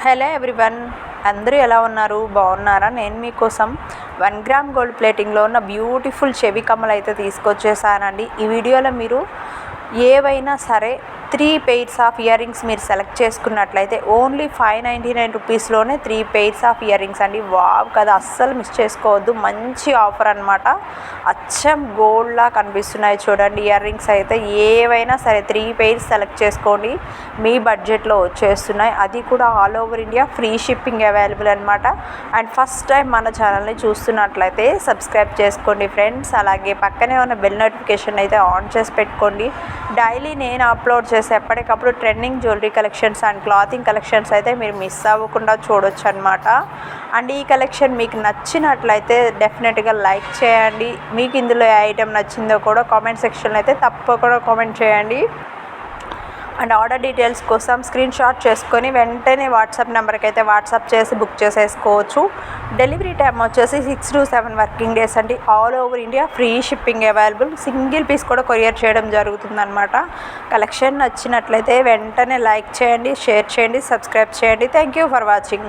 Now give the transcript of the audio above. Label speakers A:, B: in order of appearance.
A: Hello everyone, అందరూ ఎలా ఉన్నారు? బాగున్నారా? నేను మీకోసం 1 గ్రామ్ గోల్డ్ ప్లేటింగ్లో ఉన్న బ్యూటిఫుల్ చెవి కమ్మలు అయితే తీసుకొచ్చేసానండి. ఈ వీడియోలో మీరు ఏవైనా సరే 3 పెయిర్స్ ఆఫ్ ఇయర్ రింగ్స్ మీరు సెలెక్ట్ చేసుకున్నట్లయితే only 599 రూపీస్లోనే 3 pairs of ear rings అండి. వావ్ కదా, అస్సలు మిస్ చేసుకోవద్దు. మంచి ఆఫర్ అనమాట. అచ్చం గోల్డ్లా కనిపిస్తున్నాయి చూడండి ఇయర్ రింగ్స్ అయితే. ఏవైనా సరే 3 పెయిర్స్ సెలెక్ట్ చేసుకోండి, మీ బడ్జెట్లో వచ్చేస్తున్నాయి. అది కూడా all over India free shipping available అనమాట. అండ్ ఫస్ట్ టైం మన ఛానల్ని చూస్తున్నట్లయితే సబ్స్క్రైబ్ చేసుకోండి ఫ్రెండ్స్. అలాగే పక్కనే ఉన్న బెల్ నోటిఫికేషన్ అయితే ఆన్ చేసి పెట్టుకోండి. డైలీ నేను అప్లోడ్ చేసే ఎప్పటికప్పుడు trending jewellery collections and clothing collections అయితే మీరు మిస్ అవ్వకుండా చూడొచ్చు అనమాట. అండ్ ఈ కలెక్షన్ మీకు నచ్చినట్లయితే డెఫినెట్గా లైక్ చేయండి. మీకు ఇందులో ఏ ఐటెం నచ్చిందో కూడా కామెంట్ సెక్షన్లో అయితే తప్పకుండా కామెంట్ చేయండి. అండ్ ఆర్డర్ డీటెయిల్స్ కోసం స్క్రీన్ షాట్ చేసుకొని వెంటనే వాట్సాప్ నెంబర్కి అయితే వాట్సాప్ చేసి బుక్ చేసేసుకోవచ్చు. డెలివరీ టైం వచ్చేసి 6 to 7 వర్కింగ్ డేస్ అండి. All over India free shipping available. Single piece కూడా కొరియర్ చేయడం జరుగుతుందన్నమాట. కలెక్షన్ నచ్చినట్లయితే వెంటనే లైక్ చేయండి, షేర్ చేయండి, సబ్స్క్రైబ్ చేయండి. Thank you for watching.